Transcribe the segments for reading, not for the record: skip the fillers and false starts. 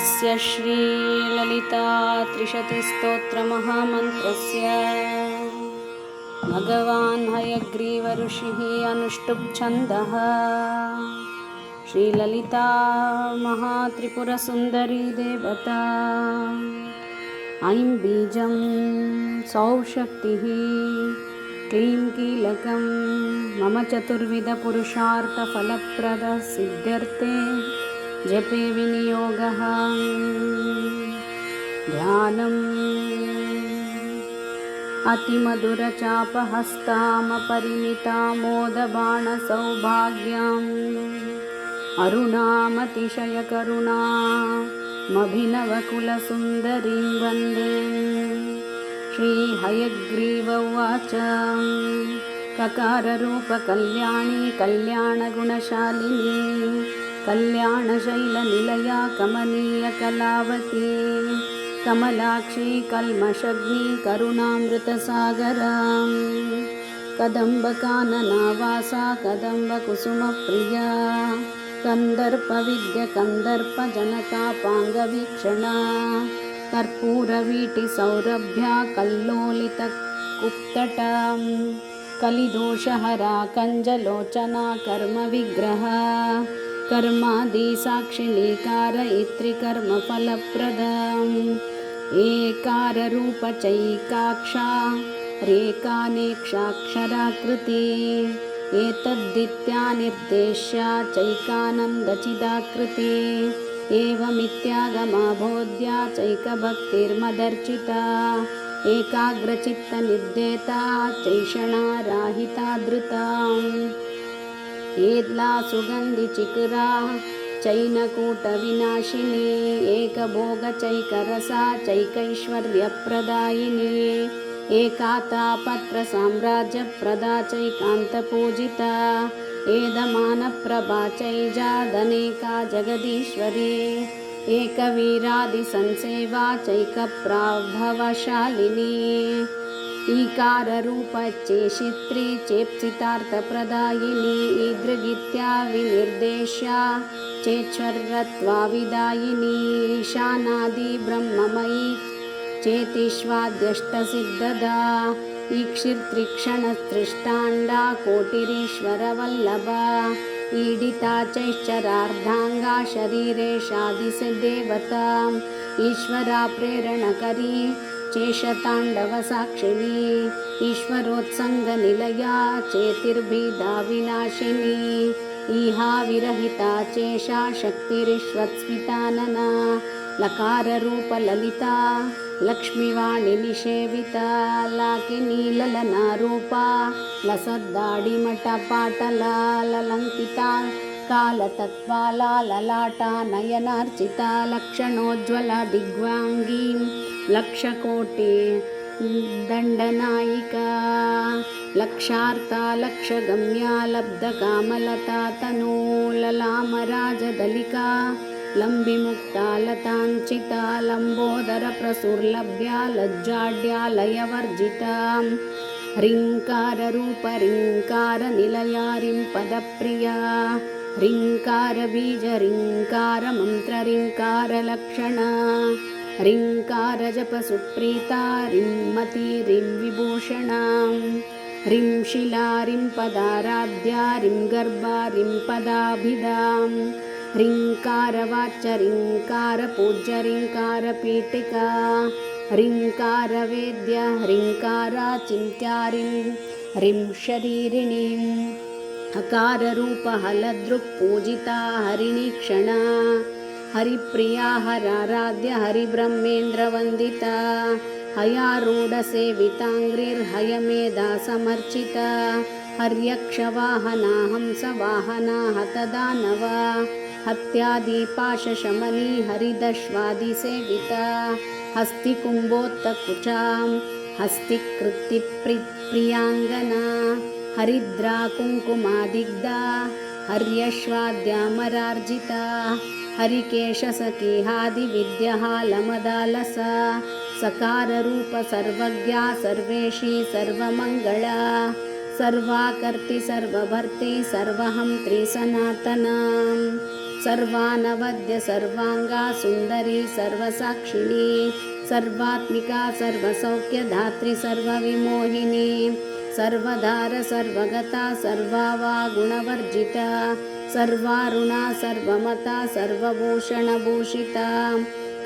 अस्य श्रीललिता त्रिशतिस्तोत्रमहामन्त्रस्य भगवान् हयग्रीव ऋषिः अनुष्टुप् छन्दः। श्रीललिता महात्रिपुरसुन्दरी देवता। ऐं बीजं सौः शक्तिः क्लीं कीलकं मम चतुर्विधपुरुषार्थफलप्रदसिद्ध्यर्थे जपे विनियोगः। ध्यानम् अतिमधुरचापहस्तामपरिमितामोदबाणसौभाग्यम् अरुणामतिशयकरुणामभिनवकुलसुन्दरीं वन्दे। श्रीहयग्रीव उवाच ककाररूपकल्याणी कल्याणगुणशालिनी कल्याणशैलनिलया कमनीयकलावती कमलाक्षी कल्मषग्नी करुणामृतसागराम् कदम्बकाननावासा कदम्बकुसुमप्रिया कन्दर्पविद्यकन्दर्पजनकापाङ्गवीक्षणा कर्पूरवीटिसौरभ्या कल्लोलितकुप्तटा कलिदोषहरा कञ्जलोचना कर्मविग्रहा कर्मादिसाक्षिणी कारयित्रिकर्मफलप्रदाम् एकाररूपचैकाक्षा रेकानेक्षाक्षराकृति एतद्दित्या निर्देश्या चैकानन्दचिदाकृति एवमित्यागमाबोध्या चैकभक्तिर्मदर्चिता एकाग्रचित्तनिर्देता चैषणा राहिता धृताम् एद्ला सुगन्धिचिकुरा चैनकूटविनाशिनी एकभोगचैकरसा चैकैश्वर्यप्रदायिनी एकातापत्रसाम्राज्यप्रदा चैकान्तपूजिता एदमानप्रभा चैजादनेका जगदीश्वरी एकवीरादिसंसेवा चैकप्राभवशालिनी ईकाररूपचेशित्री चेप्सितार्थप्रदायिनी ईदृगित्या विनिर्देश्या चेच्छ्वरत्वाविदायिनी ईशानादिब्रह्ममयी चेतिष्वाद्यष्टसिद्धदा ईक्षिर्त्रिक्षणस्त्रिष्टाण्डा कोटिरीश्वरवल्लभा ईडिता चैश्चरार्धाङ्गा शरीरेशादिदेवता ईश्वरा प्रेरणकरी चेशताण्डवसाक्षिणी ईश्वरोत्सङ्गनिलया चेतिर्भेदा विनाशिनी ईहा विरहिता चेषा शक्तिरिश्वत्स्मितानना लकाररूपललिता लक्ष्मीवाणी निषेविता लाकिनी ललनारूपा लसद्दाडिमठपाटला ललङ्किता कालतत्त्वाला ललाटा नयनार्चिता लक्षणोज्ज्वला दिग्वाङ्गीं लक्षकोटि दण्डनायिका लक्षार्ता लक्षगम्या लब्धकामलता तनू ललामराजदलिका लम्बिमुक्ता लताञ्चिता लम्बोदरप्रसुर्लभ्या लज्जाड्या लयवर्जिता ह्रीङ्काररूपरिङ्कारनिलया रिङ्पदप्रिया ह्रीङ्कारबीजरिङ्कारमन्त्ररिङ्कारलक्षणा ह्रीङ्कारजपसुप्रीता रिंमती रिंविभूषणा रिंशिला रिंपदाराध्या रिंगर्भा रिंपदाभिधाम् ह्रीङ्कारवाच्य ह्रीङ्कारपूज्य ह्रीङ्कारपीठिका ह्रीङ्कारवेद्य ह्रीङ्काराचिन्त्या ह्रीं शरीरिणीम् हकाररूपहलदृक्पूजिता हरिणीक्षणा हरिप्रिया हराराध्य हरिब्रह्मेन्द्रवन्दिता हयारूढसेविताङ्घ्रिर्हयमेधा समर्चिता हर्यक्षवाहना हंसवाहना हतदानवा हत्यादिपाशशमनी हरिदश्वादिसेविता हस्तिकुम्भोत्तकुचां हस्तिकृत्तिप्रियाङ्गना हरिद्रा कुङ्कुमादिग्धा हर्यश्वाद्यामरार्जिता हरिकेशसखिहादिविद्यहालमदालसा सकाररूपसर्वज्ञा सर्वेशी सर्वमङ्गला सर्वाकर्ति सर्वभर्ति सर्वहंत्री सनातना सर्वानवद्य सर्वांगा सुंदरी सर्वसाक्षिणी सर्वात्मिका सर्वसौख्यधात्री सर्वविमोहिनी सर्वधार सर्वगता सर्वावा गुणवर्जिता सर्वारुणा सर्वमता सर्वभूषणभूषिता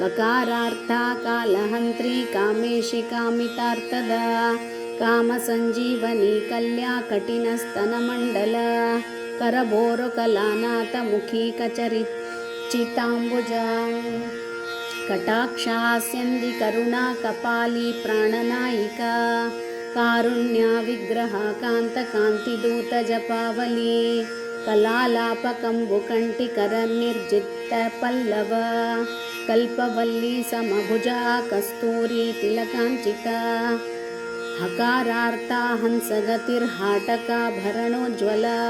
ककारार्था कालहन्त्री कामेशी कामितार्थदा कामसञ्जीवनी कल्या कठिनस्तनमण्डल करभोरुकलानाथमुखी कचरिचिताम्बुजा कटाक्षास्यन्दी करुणा कपाली प्राणनायिका कारुण्या विग्रह कान्तकान्तिदूतजपावली कलालापकम्बुकण्टिकरनिर्जितपल्लव कल्पवल्ली समभुजा कस्तूरी तिलकाञ्चिता हकारार्ता हंसगतिर्हाटकाभरणोज्ज्वला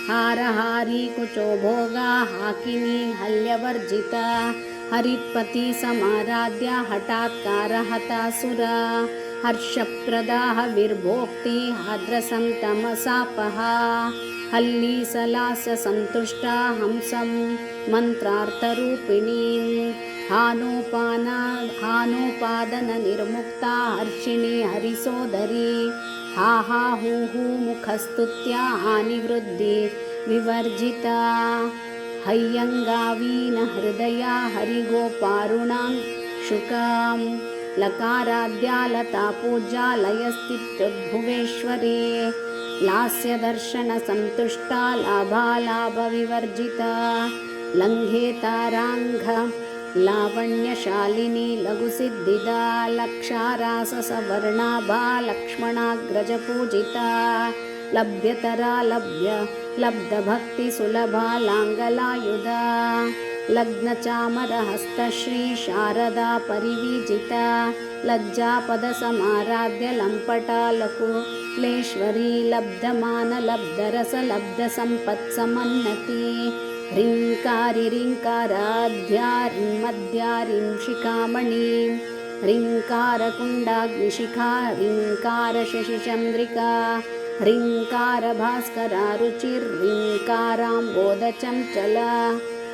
हारहारी कुचो भोगा हाकिनी हल्यवर्जिता हरित्पति समाराध्या हठात्कारहतासुरा हर्षप्रदा हविर्भोक्ति हाद्रसं तमसापहा हल्लीसलास्य सन्तुष्टा हंसं मन्त्रार्थरूपिणीं हानोपादननिर्मुक्ता हर्षिणी हरिसोदरी हा हा हू हू मुखस्तुत्या हानिवृद्धि विवर्जिता हय्यङ्गावीन हृदया हरिगोपारुणांशुकां लकाराद्या लता पूज्या लयस्थित्युद्भुवेश्वरी लास्यदर्शनसन्तुष्टा लाभालाभविवर्जिता लङ्घेताराङ्घ लावण्यशालिनी लघुसिद्धिदा लक्षाराससवर्णाभा लक्ष्मणाग्रजपूजिता लभ्यतरा लब्धभक्तिसुलभा लाङ्गलायुधा लग्नचामरहस्तश्री शारदा परिवीजिता लज्जापदसमाराध्य लम्पटा लकुलेश्वरी लब्धमानलब्धरसलब्धसम्पत्समन्नती ह्रीङ्कारी ह्रीङ्काराध्या ह्रीमध्यारीं शिखामणिं ह्रीङ्कारकुण्डाग्निशिखा ह्रीङ्कारशशिचन्द्रिका ह्रीङ्कारभास्करा रुचिर्ह्रीङ्काराम्बोधचञ्चला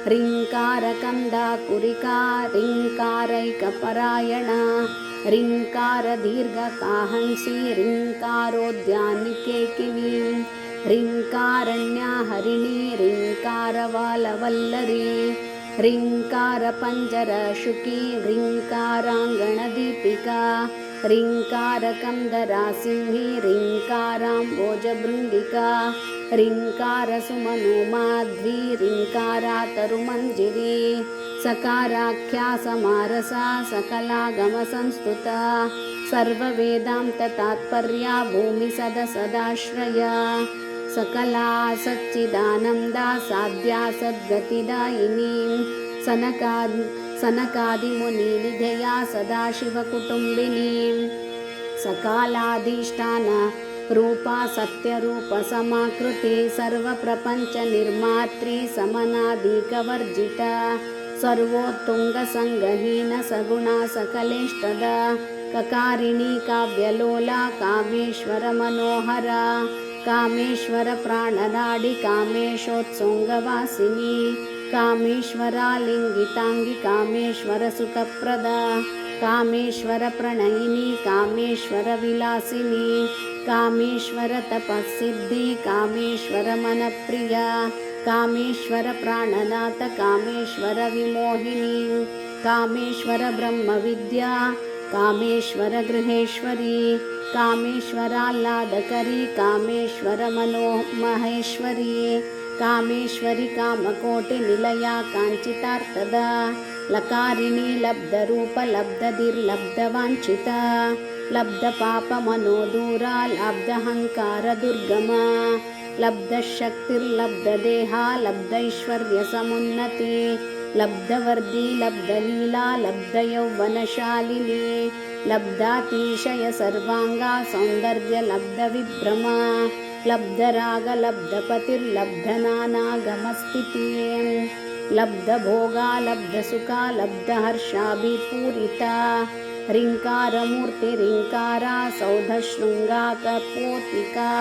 ह्रीङ्कारकन्दाकुरिका ह्रीङ्कारैकपरायणा ह्रीङ्कारदीर्घकाहंसी ह्रीङ्कारोद्यानिकेकिनीं ह्रीङ्कारण्या हरिणी ह्रीङ्कारवालवल्लरी ह्रीङ्कारपञ्जरशुकी ह्रीङ्काराङ्गणदीपिका ह्रीङ्कारकन्दरासिंही ह्रीङ्काराम्बोजभृङ्गिका ह्रीङ्कारसुमनोमाध्वी ह्रीङ्कारातरुमञ्जिरी सकाराख्या समारसा सकलागमसंस्तुता सर्ववेदान्ततात्पर्या भूमिसदसदाश्रया सकला सच्चिदानन्दा साध्या सद्गतिदायिनीं सनकादिमुनिनिधया सदाशिवकुटुम्बिनीं सकालाधिष्ठान रूपा सत्यरूपसमाकृति सर्वप्रपञ्चनिर्मात्री समनादिकवर्जिता सर्वोत्तुङ्गसङ्गहीन सगुणा सकलेष्टदा ककारिणी काव्यलोला कामेश्वरमनोहरा कामेश्वरप्राणनाडि कामेशोत्सुङ्गवासिनी कामेश्वरालिङ्गिताङ्गि कामेश्वरसुखप्रदा कामेश्वरप्रणयिनी कामेश्वरविलासिनी कामेश्वरतपःसिद्धि कामेश्वरमनप्रिया कामेश्वरप्राणनाथ कामेश्वरविमोहिनी कामेश्वरब्रह्मविद्या कामेश्वरगृहेश्वरी कामेश्वराह्लादकरी कामेश्वरमनोमहेश्वरी कामेश्वरी कामकोटिनिलया काञ्चितार्थदा लकारिणी लब्धरूपलब्धधिर्लब्धवाञ्छिता लब्धपापमनोदूरा लब्धहङ्कारदुर्गमा लब्धशक्तिर्लब्धदेहा लब्धैश्वर्यसमुन्नति लब्धवर्धी लब्धलीला लब्धयौवनशालिनी लब्धातिशय सर्वाङ्गा सौन्दर्य लब्धविभ्रमा लब्धराग लब्धपतिर्लब्धनानागमस्थितिं लब्धभोगा लब्धसुखा लब्धहर्षाभिपूरिता ह्रीङ्कारमूर्ति ह्रीङ्कारा सौधशृङ्गा कपोतिका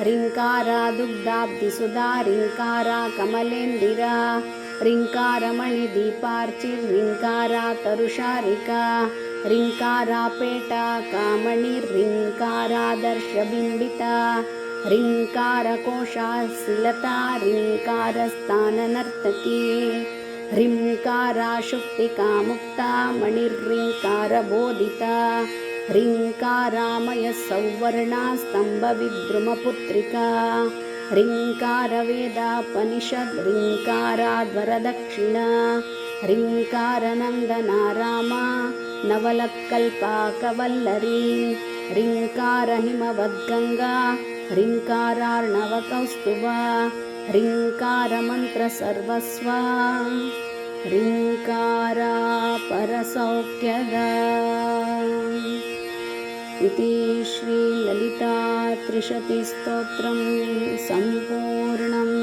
ರಿಂಕಾರಾ ದುಗ್ಧಾಬ್ಧಿಸುಧಾ ರಿಂಕಾರಾ ಕಮಲೇಂದಿರಾ ರಿಂಕಾರಮಣಿದೀಪಾರ್ಚಿರ್ರಿಂಕಾರಾ ತರುಷಾರಿಕಾ ರಿಂಕಾರಾ ಪೇಟಾ ಕಾಮಣಿರ್ರಿಂಕಾರಾದರ್ಶಬಿಂಬಿತಾ ರಿಂಕಾರಕೋಶಾಸಿಲತಾ ರಿಂಕಾರಸ್ಥಾನನರ್ತಕೀ ರಿಂಕಾರಾ ಶುಕ್ತಿಕಾಮುಕ್ತಾ ಮಣಿರ್ರಿಂಕಾರಬೋಧಿತಾ ರಿಂಕಾರಾಮಯ ಸೌವರ್ಣಾ ಸ್ತಂಭವಿದ್ರುಮಪುತ್ರಿಕಾ ರಿಂಕಾರವೇದಾಪನಿಷದ್ ರಿಂಕಾರಾಧ್ವರದಕ್ಷಿಣಾ ರಿಂಕಾರನಂದನಾ ರಾಮ ನವಲಕ್ಕಲ್ಪಾಕವಲ್ಲರಿ ರಿಂಕಾರಹಿಮವದ್ಗಂಗಾ ರಿಂಕಾರಾರ್ಣವಕೌಸ್ತುಭಾ ರಿಂಕಾರಮಂತ್ರಸರ್ವಸ್ವ ರಿಂಕಾರಾ ಪರಸೌಖ್ಯದಾ इति श्रीललिता त्रिशतिस्तोत्रं सम्पूर्णम्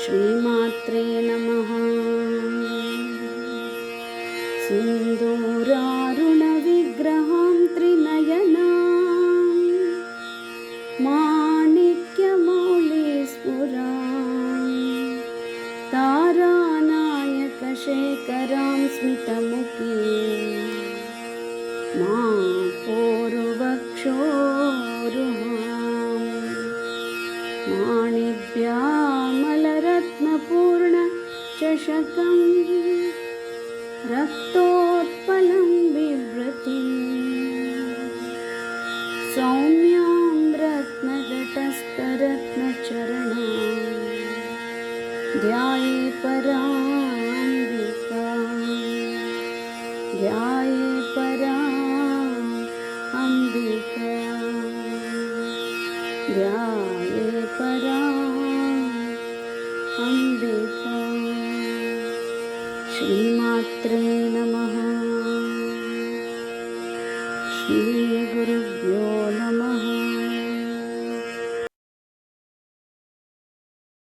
श्रीमात्रे नमः सिन्दूरारुणविग्रहां त्रिनयनां माणिक्यमौलिस्फुरां तारानायकशेखरां स्मितमुखीं मां पूर्वक्षोरुहां माणिभ्यामलरत्नपूर्णचषकं रक्तोत्पलं बिभ्रतिं सौम्यां रत्नघटस्थरत्नचरणां ध्याये पराम्बिकां ध्याये पराम्बिका ध्याये पराम्बिका श्रीमात्रे नमः श्रीगुरुभ्यो नमः।